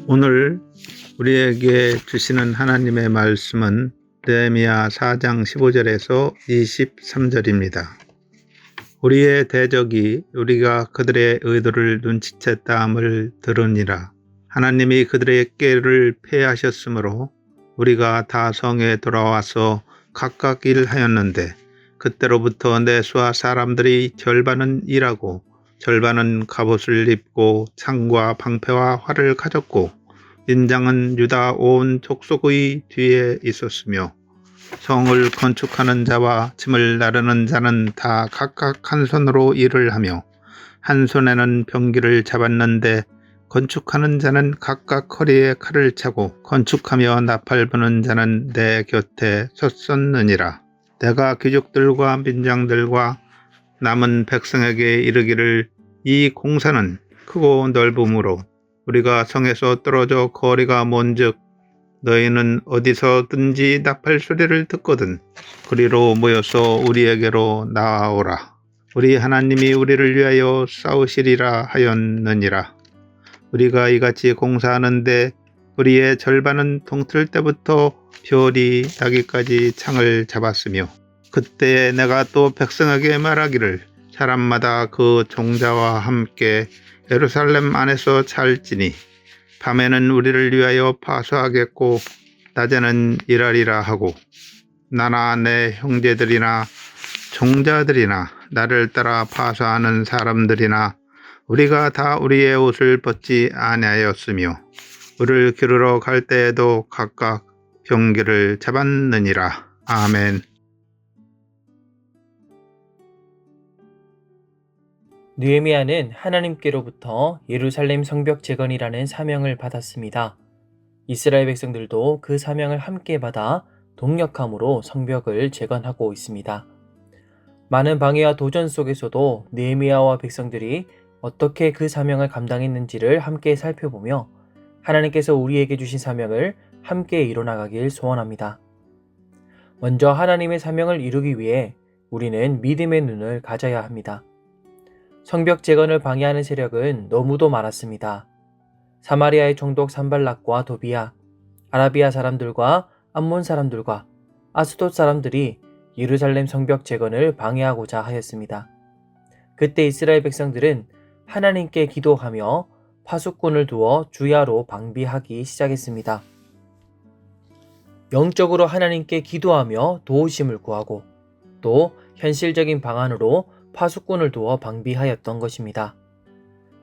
오늘 우리에게 주시는 하나님의 말씀은 느헤미야 4장 15절에서 23절입니다. 우리의 대적이 우리가 그들의 의도를 눈치챘다함을 들으니라. 하나님이 그들의 꾀를 패하셨으므로 우리가 다 성에 돌아와서 각각 일하였는데 그때로부터 내 수하 사람들이 절반은 일하고 절반은 갑옷을 입고 창과 방패와 활을 가졌고 인장은 유다 온 족속의 뒤에 있었으며 성을 건축하는 자와 짐을 나르는 자는 다 각각 한 손으로 일을 하며 한 손에는 병기를 잡았는데 건축하는 자는 각각 허리에 칼을 차고 건축하며 나팔 부는 자는 내 곁에 섰었느니라. 내가 귀족들과 민장들과 남은 백성에게 이르기를 이 공사는 크고 넓음으로 우리가 성에서 떨어져 거리가 먼즉 너희는 어디서든지 나팔 소리를 듣거든 그리로 모여서 우리에게로 나아오라. 우리 하나님이 우리를 위하여 싸우시리라 하였느니라. 우리가 이같이 공사하는데 우리의 절반은 동틀 때부터 별이 나기까지 창을 잡았으며 그때 내가 또 백성에게 말하기를 사람마다 그 종자와 함께 예루살렘 안에서 살지니 밤에는 우리를 위하여 파수하겠고 낮에는 일하리라 하고 나나 내 형제들이나 종자들이나 나를 따라 파수하는 사람들이나 우리가 다 우리의 옷을 벗지 아니하였으며 우리를 기르러 갈 때에도 각각 병기를 잡았느니라. 아멘. 느헤미야는 하나님께로부터 예루살렘 성벽 재건이라는 사명을 받았습니다. 이스라엘 백성들도 그 사명을 함께 받아 동력함으로 성벽을 재건하고 있습니다. 많은 방해와 도전 속에서도 느헤미야와 백성들이 어떻게 그 사명을 감당했는지를 함께 살펴보며 하나님께서 우리에게 주신 사명을 함께 이뤄나가길 소원합니다. 먼저 하나님의 사명을 이루기 위해 우리는 믿음의 눈을 가져야 합니다. 성벽 재건을 방해하는 세력은 너무도 많았습니다. 사마리아의 총독 산발락과 도비야, 아라비아 사람들과 암몬 사람들과 아스돗 사람들이 예루살렘 성벽 재건을 방해하고자 하였습니다. 그때 이스라엘 백성들은 하나님께 기도하며 파수꾼을 두어 주야로 방비하기 시작했습니다. 영적으로 하나님께 기도하며 도우심을 구하고 또 현실적인 방안으로 파수꾼을 두어 방비하였던 것입니다.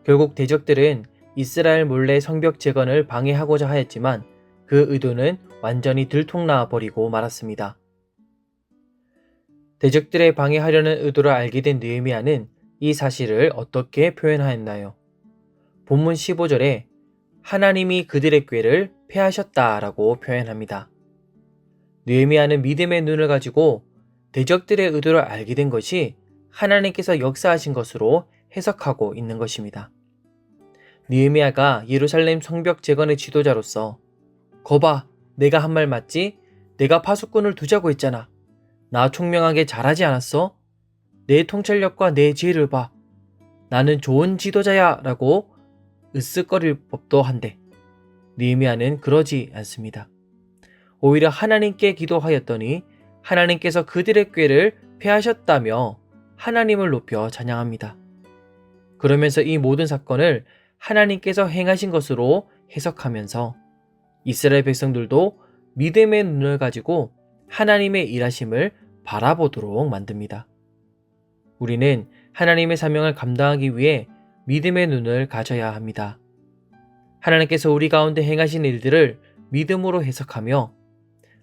결국 대적들은 이스라엘 몰래 성벽 재건을 방해하고자 하였지만 그 의도는 완전히 들통나 버리고 말았습니다. 대적들의 방해하려는 의도를 알게 된 느헤미야는 이 사실을 어떻게 표현하였나요? 본문 15절에 하나님이 그들의 꾀를 패하셨다라고 표현합니다. 느헤미야는 믿음의 눈을 가지고 대적들의 의도를 알게 된 것이 하나님께서 역사하신 것으로 해석하고 있는 것입니다. 느헤미야가 예루살렘 성벽 재건의 지도자로서 거봐, 내가 한 말 맞지? 내가 파수꾼을 두자고 했잖아. 나 총명하게 잘하지 않았어? 내 통찰력과 내 지혜를 봐. 나는 좋은 지도자야 라고 으쓱거릴 법도 한데 느헤미야는 그러지 않습니다. 오히려 하나님께 기도하였더니 하나님께서 그들의 꾀를 패하셨다며 하나님을 높여 찬양합니다. 그러면서 이 모든 사건을 하나님께서 행하신 것으로 해석하면서 이스라엘 백성들도 믿음의 눈을 가지고 하나님의 일하심을 바라보도록 만듭니다. 우리는 하나님의 사명을 감당하기 위해 믿음의 눈을 가져야 합니다. 하나님께서 우리 가운데 행하신 일들을 믿음으로 해석하며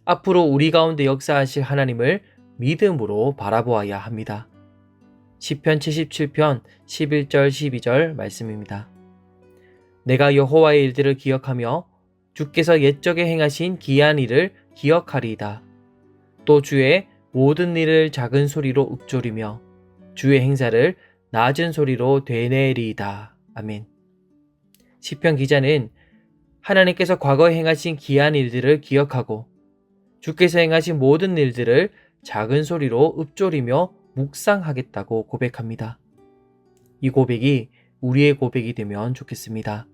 앞으로 우리 가운데 역사하실 하나님을 믿음으로 바라보아야 합니다. 시편 77편 11절 12절 말씀입니다. 내가 여호와의 일들을 기억하며 주께서 옛적에 행하신 기이한 일을 기억하리이다. 또 주의 모든 일을 작은 소리로 읊조리며 주의 행사를 낮은 소리로 되뇌리이다. 아멘. 시편 기자는 하나님께서 과거에 행하신 기이한 일들을 기억하고 주께서 행하신 모든 일들을 작은 소리로 읊조리며 묵상하겠다고 고백합니다. 이 고백이 우리의 고백이 되면 좋겠습니다.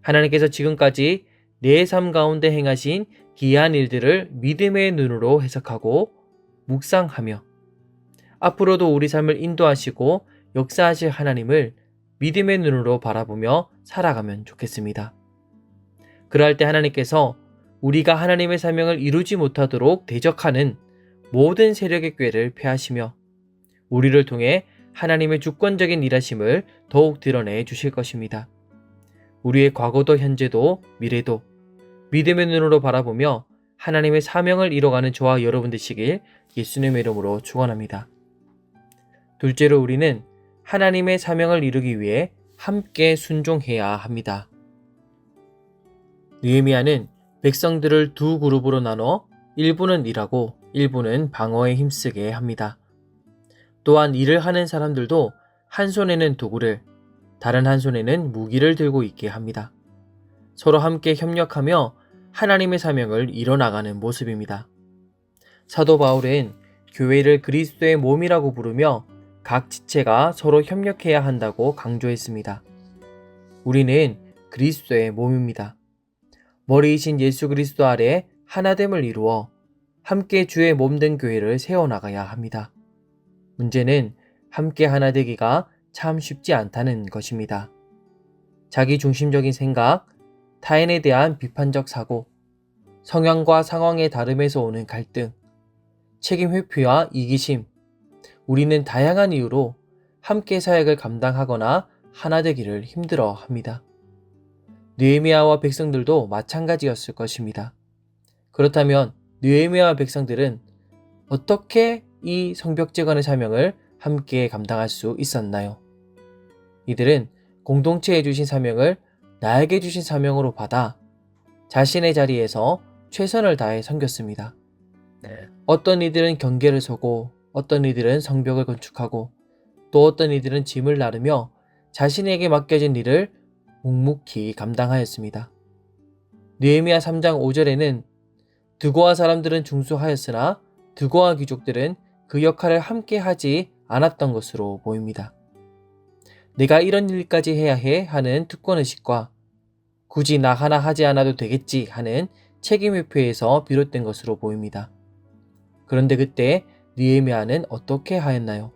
하나님께서 지금까지 내 삶 가운데 행하신 기이한 일들을 믿음의 눈으로 해석하고 묵상하며 앞으로도 우리 삶을 인도하시고 역사하실 하나님을 믿음의 눈으로 바라보며 살아가면 좋겠습니다. 그러할 때 하나님께서 우리가 하나님의 사명을 이루지 못하도록 대적하는 모든 세력의 꾀를 패하시며 우리를 통해 하나님의 주권적인 일하심을 더욱 드러내 주실 것입니다. 우리의 과거도 현재도 미래도 믿음의 눈으로 바라보며 하나님의 사명을 이뤄가는 저와 여러분 되시길 예수님의 이름으로 축원합니다. 둘째로 우리는 하나님의 사명을 이루기 위해 함께 순종해야 합니다. 느헤미야는 백성들을 두 그룹으로 나눠 일부는 일하고 일부는 방어에 힘쓰게 합니다. 또한 일을 하는 사람들도 한 손에는 도구를, 다른 한 손에는 무기를 들고 있게 합니다. 서로 함께 협력하며 하나님의 사명을 이뤄나가는 모습입니다. 사도 바울은 교회를 그리스도의 몸이라고 부르며 각 지체가 서로 협력해야 한다고 강조했습니다. 우리는 그리스도의 몸입니다. 머리이신 예수 그리스도 아래 하나됨을 이루어 함께 주의 몸된 교회를 세워나가야 합니다. 문제는 함께 하나 되기가 참 쉽지 않다는 것입니다. 자기 중심적인 생각, 타인에 대한 비판적 사고, 성향과 상황의 다름에서 오는 갈등, 책임 회피와 이기심, 우리는 다양한 이유로 함께 사역을 감당하거나 하나 되기를 힘들어 합니다. 느헤미야와 백성들도 마찬가지였을 것입니다. 그렇다면 느헤미야와 백성들은 어떻게 이 성벽재건의 사명을 함께 감당할 수 있었나요? 이들은 공동체에 주신 사명을 나에게 주신 사명으로 받아 자신의 자리에서 최선을 다해 섬겼습니다. 어떤 이들은 경계를 서고 어떤 이들은 성벽을 건축하고 또 어떤 이들은 짐을 나르며 자신에게 맡겨진 일을 묵묵히 감당하였습니다. 느헤미야 3장 5절에는 드고아 사람들은 중수하였으나 드고아 귀족들은 그 역할을 함께 하지 않았던 것으로 보입니다. 내가 이런 일까지 해야 해 하는 특권의식과 굳이 나 하나 하지 않아도 되겠지 하는 책임회피에서 비롯된 것으로 보입니다. 그런데 그때 느헤미야는 어떻게 하였나요?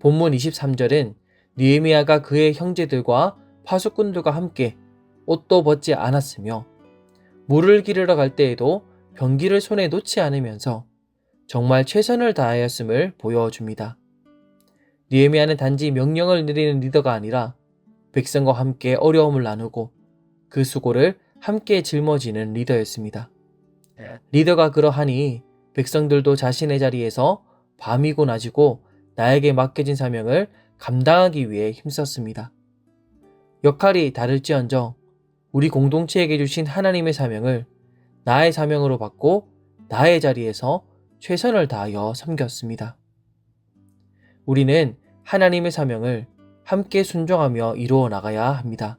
본문 23절은 느헤미야가 그의 형제들과 파수꾼들과 함께 옷도 벗지 않았으며 물을 기르러 갈 때에도 병기를 손에 놓지 않으면서 정말 최선을 다하였음을 보여줍니다. 느헤미야는 단지 명령을 내리는 리더가 아니라 백성과 함께 어려움을 나누고 그 수고를 함께 짊어지는 리더였습니다. 리더가 그러하니 백성들도 자신의 자리에서 밤이고 낮이고 나에게 맡겨진 사명을 감당하기 위해 힘썼습니다. 역할이 다를지언정 우리 공동체에게 주신 하나님의 사명을 나의 사명으로 받고 나의 자리에서 최선을 다하여 섬겼습니다. 우리는 하나님의 사명을 함께 순종하며 이루어 나가야 합니다.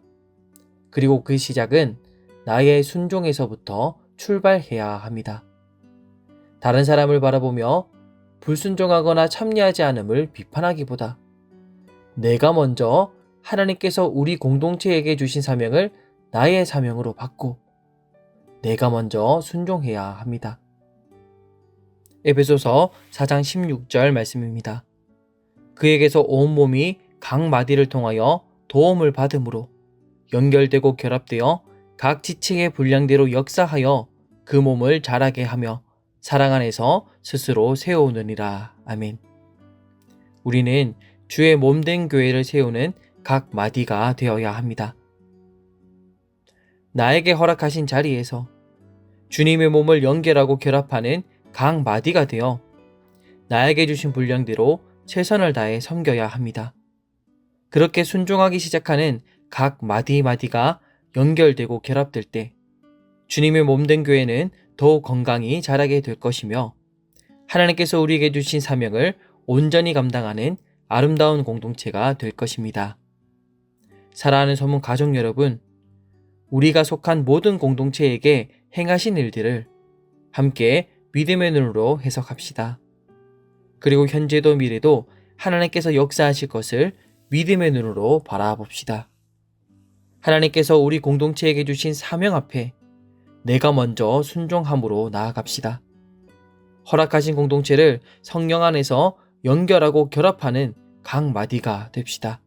그리고 그 시작은 나의 순종에서부터 출발해야 합니다. 다른 사람을 바라보며 불순종하거나 참여하지 않음을 비판하기보다 내가 먼저 하나님께서 우리 공동체에게 주신 사명을 나의 사명으로 받고 내가 먼저 순종해야 합니다. 에베소서 4장 16절 말씀입니다. 그에게서 온 몸이 각 마디를 통하여 도움을 받음으로 연결되고 결합되어 각 지체의 분량대로 역사하여 그 몸을 자라게 하며 사랑 안에서 스스로 세우느니라. 아멘. 우리는 주의 몸된 교회를 세우는 각 마디가 되어야 합니다. 나에게 허락하신 자리에서 주님의 몸을 연결하고 결합하는 각 마디가 되어 나에게 주신 분량대로 최선을 다해 섬겨야 합니다. 그렇게 순종하기 시작하는 각 마디마디가 연결되고 결합될 때 주님의 몸된 교회는 더욱 건강히 자라게 될 것이며 하나님께서 우리에게 주신 사명을 온전히 감당하는 아름다운 공동체가 될 것입니다. 사랑하는 소문 가족 여러분, 우리가 속한 모든 공동체에게 행하신 일들을 함께 믿음의 눈으로 해석합시다. 그리고 현재도 미래도 하나님께서 역사하실 것을 믿음의 눈으로 바라봅시다. 하나님께서 우리 공동체에게 주신 사명 앞에 내가 먼저 순종함으로 나아갑시다. 허락하신 공동체를 성령 안에서 연결하고 결합하는 각 마디가 됩시다.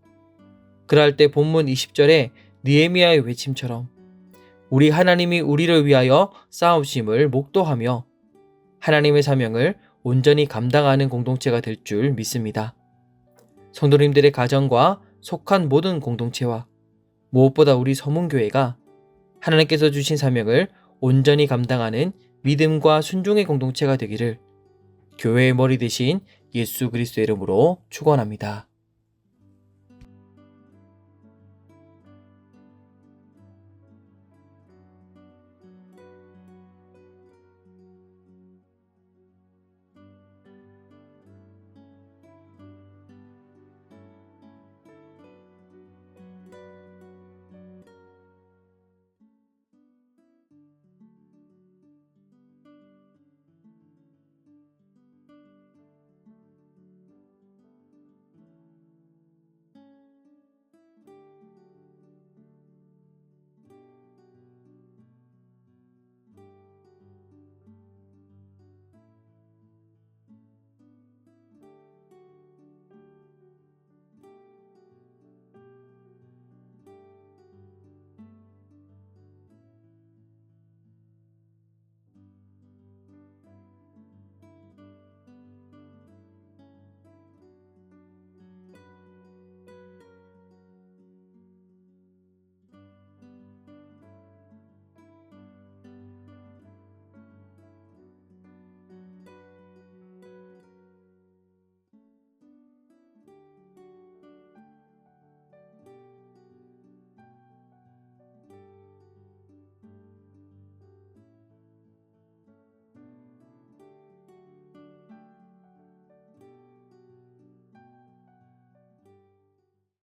그럴 때 본문 20절에 느헤미야의 외침처럼 우리 하나님이 우리를 위하여 싸우심을 목도하며 하나님의 사명을 온전히 감당하는 공동체가 될 줄 믿습니다. 성도님들의 가정과 속한 모든 공동체와 무엇보다 우리 서문교회가 하나님께서 주신 사명을 온전히 감당하는 믿음과 순종의 공동체가 되기를 교회의 머리 대신 예수 그리스도의 이름으로 축원합니다.